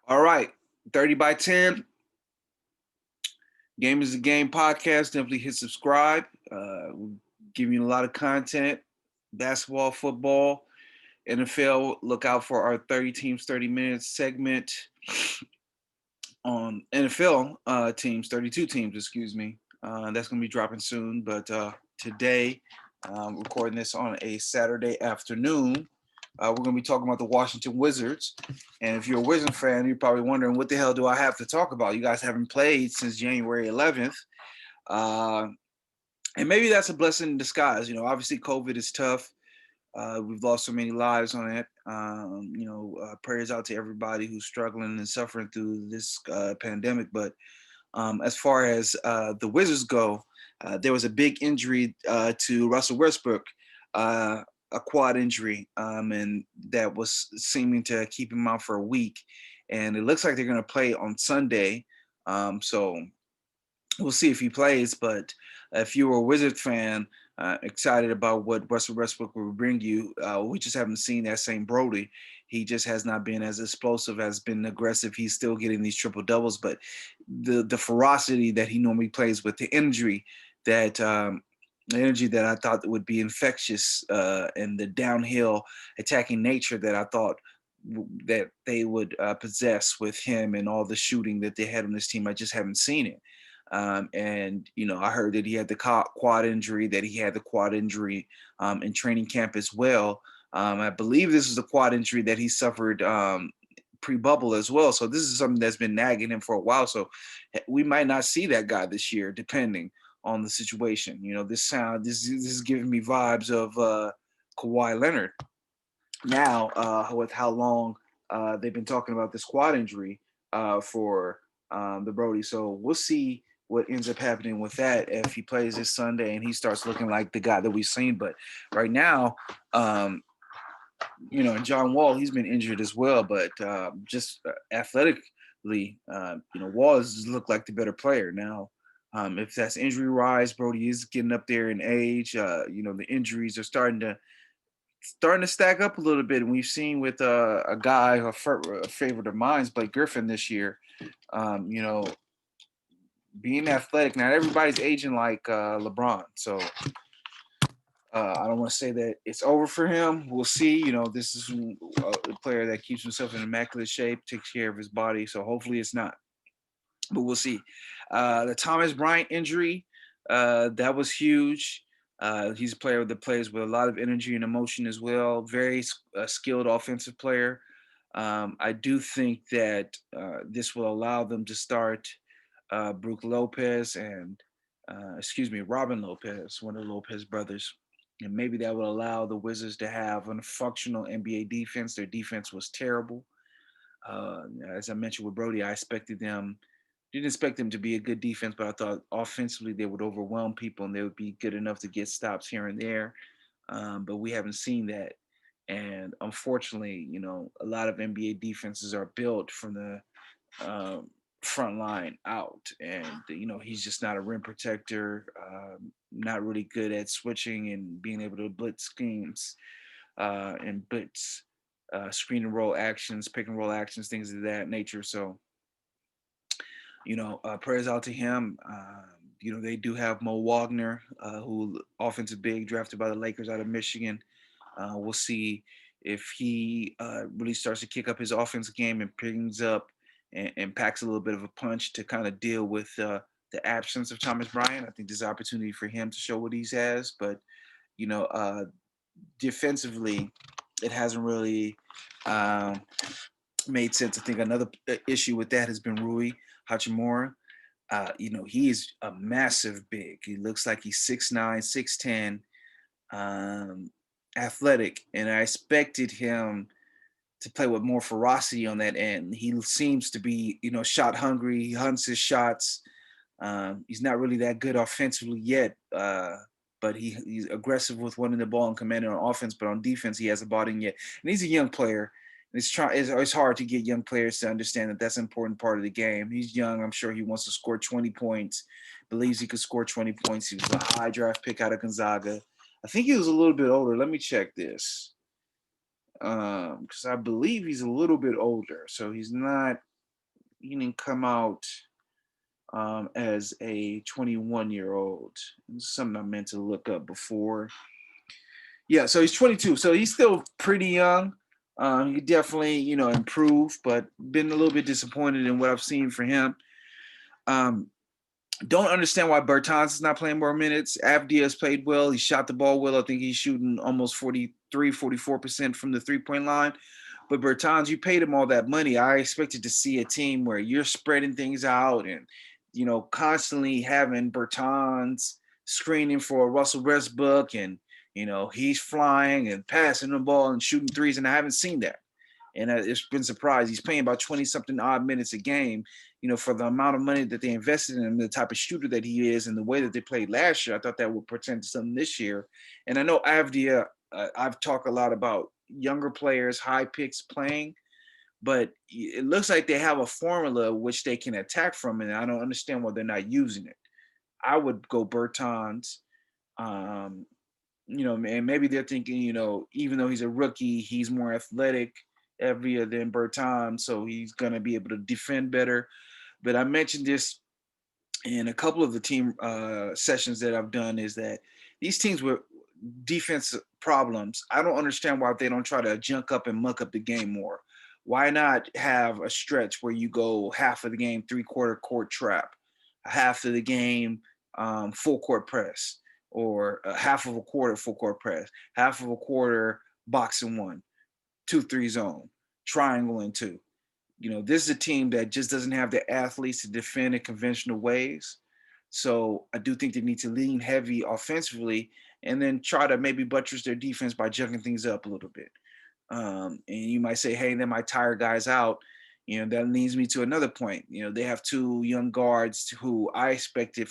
All right, 30 by 10, Game is a Game podcast. Definitely hit subscribe. We're giving you a lot of content, basketball, football, NFL. Look out for our 30 teams, 30 minutes segment on NFL teams, 32 teams, excuse me. That's going to be dropping soon. But today, recording this on a Saturday afternoon. We're going to be talking about the Washington Wizards. And if you're a Wizard fan, you're probably wondering, what the hell do I have to talk about? You guys haven't played since January 11th. Uh, and maybe that's a blessing in disguise. Obviously, COVID is tough. We've lost so many lives on it. Prayers out to everybody who's struggling and suffering through this pandemic. But as far as the Wizards go, there was a big injury to Russell Westbrook, a quad injury, and that was seeming to keep him out for a week. And it looks like they're going to play on Sunday. So we'll see if he plays. But if you were a Wizard fan, excited about what Russell Westbrook will bring you, we just haven't seen that same Brody. He just has not been as explosive, has been aggressive. He's still getting these triple doubles, but the ferocity that he normally plays with, the energy that I thought would be infectious, and the downhill attacking nature that I thought that they would possess with him and all the shooting that they had on this team, I just haven't seen it. I heard that he had the quad injury, in training camp as well. I believe this is the quad injury that he suffered pre-bubble as well. So this is something that's been nagging him for a while. So we might not see that guy this year, depending on the situation. This is giving me vibes of Kawhi Leonard. Now, with how long they've been talking about this quad injury for the Brody. So we'll see what ends up happening with that if he plays this Sunday and he starts looking like the guy that we've seen. But right now, and John Wall, he's been injured as well, but just athletically, Wall has looked like the better player. Now, if that's injury rise, Brody is getting up there in age. The injuries are starting to stack up a little bit. And we've seen with a guy, a favorite of mine's, Blake Griffin, this year. Um, you know, Being athletic. Not everybody's aging like LeBron, so I don't want to say that it's over for him. We'll see. This is a player that keeps himself in immaculate shape, takes care of his body. So hopefully it's not, but we'll see. The Thomas Bryant injury, that was huge. He's a player that plays with a lot of energy and emotion as well. Very skilled offensive player. I do think that this will allow them to start Brook Lopez and, Robin Lopez, one of the Lopez brothers. And maybe that will allow the Wizards to have a functional NBA defense. Their defense was terrible. As I mentioned with Brody, didn't expect them to be a good defense, but I thought offensively they would overwhelm people and they would be good enough to get stops here and there. But we haven't seen that. And unfortunately, a lot of NBA defenses are built from the front line out. And, he's just not a rim protector, not really good at switching and being able to blitz schemes and blitz screen and roll actions, pick and roll actions, things of that nature. So, prayers out to him. They do have Mo Wagner, who offensive big, drafted by the Lakers out of Michigan. We'll see if he really starts to kick up his offensive game and brings up and packs a little bit of a punch to kind of deal with the absence of Thomas Bryant. I think there's an opportunity for him to show what he has. But, you know, uh, defensively, it hasn't really made sense. I think another issue with that has been Rui Hachimura. He is a massive big. He looks like he's 6'9", 6'10", athletic, and I expected him to play with more ferocity on that end. He seems to be, shot hungry. He hunts his shots. He's not really that good offensively yet, but he's aggressive with winning the ball and commanding on offense. But on defense, he hasn't bought in yet. And he's a young player. It's hard to get young players to understand that that's an important part of the game. He's young. I'm sure he wants to score 20 points, believes he could score 20 points. He was a high draft pick out of Gonzaga. I think he was a little bit older. Let me check this. Because I believe he's a little bit older. So he's not. He didn't come out as a 21-year-old. It's something I meant to look up before. Yeah, so he's 22, so he's still pretty young. He definitely, improve, but been a little bit disappointed in what I've seen for him. Um, don't understand why Bertans is not playing more minutes. Avdia's played well. He shot the ball well. I think he's shooting almost 43, 44% from the three-point line. But Bertans, you paid him all that money. I expected to see a team where you're spreading things out and, constantly having Bertans screening for Russell Westbrook and, he's flying and passing the ball and shooting threes. And I haven't seen that. And it's been surprised. He's playing about 20 something odd minutes a game, for the amount of money that they invested in him, the type of shooter that he is, and the way that they played last year. I thought that would portend to something this year. And I know Avdia, I've talked a lot about younger players, high picks playing, but it looks like they have a formula which they can attack from, and I don't understand why they're not using it. I would go Bertans. Um, and maybe they're thinking, even though he's a rookie, he's more athletic every than Bertans, so he's gonna be able to defend better. But I mentioned this in a couple of the team sessions that I've done is that these teams with defense problems, I don't understand why they don't try to junk up and muck up the game more. Why not have a stretch where you go half of the game three-quarter court trap, half of the game full court press, or half of a quarter full court press, half of a quarter box and one, 2-3 zone, triangle and two. This is a team that just doesn't have the athletes to defend in conventional ways. So I do think they need to lean heavy offensively and then try to maybe buttress their defense by jugging things up a little bit. And you might say, hey, they might tire guys out. That leads me to another point. They have two young guards who I expected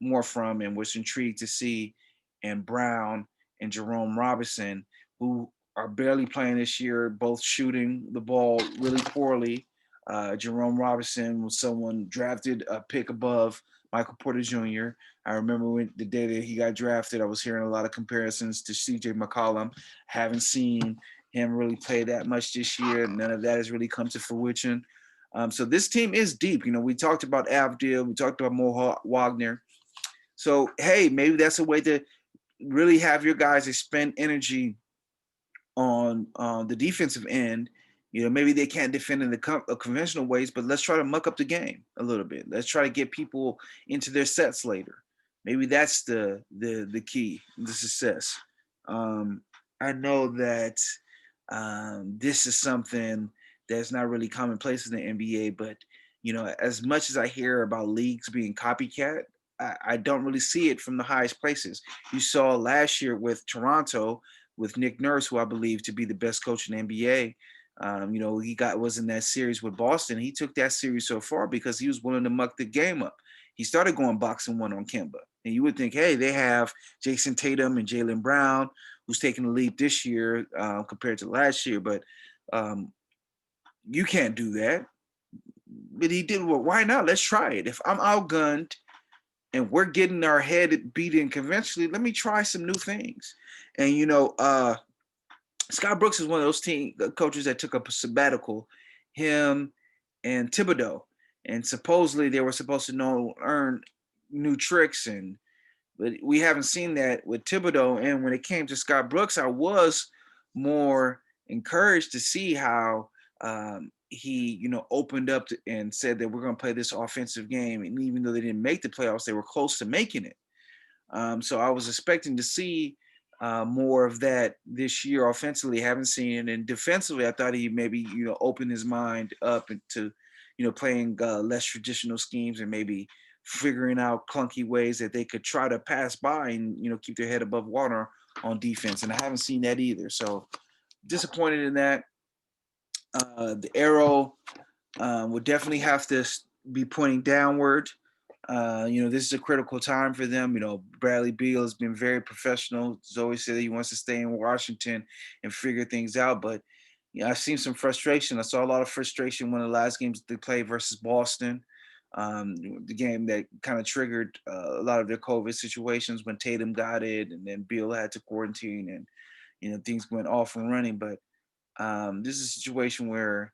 more from and was intrigued to see, and Brown and Jerome Robinson, who are barely playing this year, both shooting the ball really poorly. Jerome Robinson was someone drafted a pick above Michael Porter Jr. I remember when the day that he got drafted, I was hearing a lot of comparisons to CJ McCollum. Haven't seen him really play that much this year. None of that has really come to fruition. So this team is deep. We talked about Avdil, we talked about Mo Wagner. So hey, maybe that's a way to really have your guys expend energy on the defensive end. Maybe they can't defend in the conventional ways, but let's try to muck up the game a little bit. Let's try to get people into their sets later. Maybe that's the key, the success. Um, I know that this is something that's not really commonplace in the NBA, but as much as I hear about leagues being copycat, I don't really see it from the highest places. You saw last year with Toronto, with Nick Nurse, who I believe to be the best coach in the NBA. He was in that series with Boston. He took that series so far because he was willing to muck the game up. He started going boxing one on Kemba. And you would think, hey, they have Jason Tatum and Jaylen Brown, who's taking the leap this year compared to last year. But you can't do that. But he did, well, why not? Let's try it. If I'm outgunned and we're getting our head beat in conventionally, let me try some new things. And Scott Brooks is one of those team coaches that took a sabbatical, him and Thibodeau, and supposedly they were supposed to learn new tricks, but we haven't seen that with Thibodeau. And when it came to Scott Brooks, I was more encouraged to see how he, opened up and said that we're going to play this offensive game. And even though they didn't make the playoffs, they were close to making it. So I was expecting to see more of that this year offensively. Haven't seen it. And defensively, I thought he maybe, opened his mind up into, playing less traditional schemes and maybe figuring out clunky ways that they could try to pass by and, keep their head above water on defense. And I haven't seen that either. So disappointed in that. The arrow would definitely have to be pointing downward. This is a critical time for them. Bradley Beal has been very professional. He's always said that he wants to stay in Washington and figure things out. But I've seen some frustration. I saw a lot of frustration when the last games they played versus Boston, the game that kind of triggered a lot of their COVID situations when Tatum got it, and then Beal had to quarantine, and things went off and running. But this is a situation where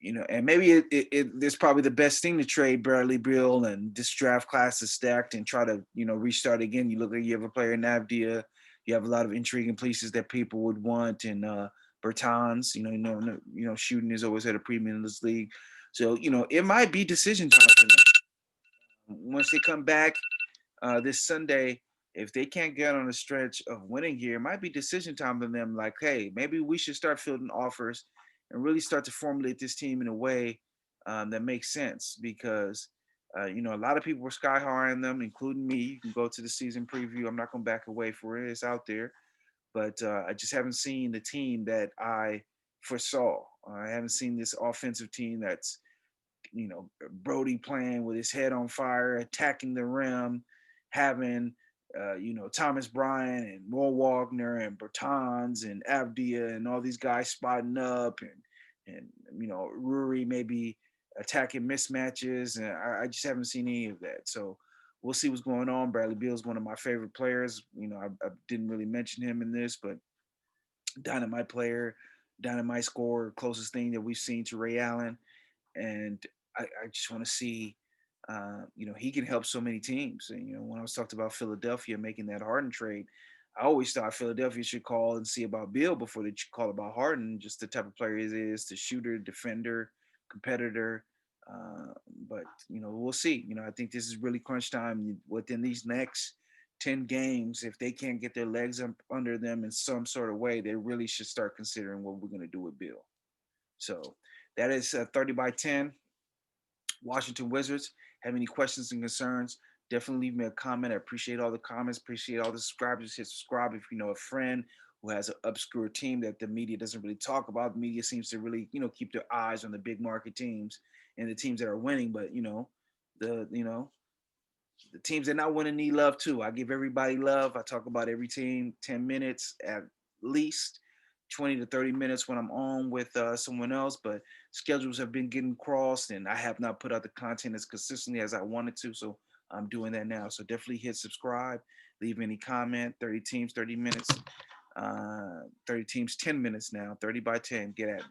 And maybe it's probably the best thing to trade Bradley Beal, and this draft class is stacked, and try to restart again. You look like you have a player in Avdia, you have a lot of intriguing pieces that people would want, and Bertans, shooting is always at a premium in this league, so it might be decision time for them once they come back this Sunday. If they can't get on a stretch of winning here, it might be decision time for them. Like, hey, maybe we should start fielding offers and really start to formulate this team in a way that makes sense. Because, a lot of people were sky high on them, including me. You can go to the season preview. I'm not going to back away for it. It's out there. But I just haven't seen the team that I foresaw. I haven't seen this offensive team that's Brody playing with his head on fire, attacking the rim, having Thomas Bryant and Mo Wagner and Bertans and Abdia and all these guys spotting up, and Ruri maybe attacking mismatches, and I just haven't seen any of that. So we'll see what's going on. Bradley Beal is one of my favorite players. I didn't really mention him in this, but dynamite player, dynamite scorer, closest thing that we've seen to Ray Allen, and I just want to see, he can help so many teams. And when I was talking about Philadelphia making that Harden trade, I always thought Philadelphia should call and see about Bill before they call about Harden. Just the type of player he is, the shooter, defender, competitor. Uh, but we'll see. I think this is really crunch time within these next 10 games. If they can't get their legs up under them in some sort of way, they really should start considering what we're going to do with Bill. So that is 30 by 10. Washington Wizards. Have any questions and concerns? Definitely leave me a comment. I appreciate all the comments. Appreciate all the subscribers. Hit subscribe if you know a friend who has an obscure team that the media doesn't really talk about. The media seems to really, keep their eyes on the big market teams and the teams that are winning. But the you know the teams that not winning need love too. I give everybody love. I talk about every team 10 minutes at least, 20 to 30 minutes when I'm on with someone else. But schedules have been getting crossed, and I have not put out the content as consistently as I wanted to. So I'm doing that now. So definitely hit subscribe, leave any comment. 30 teams, 30 minutes. 30 teams, 10 minutes now. 30 by 10. Get at me.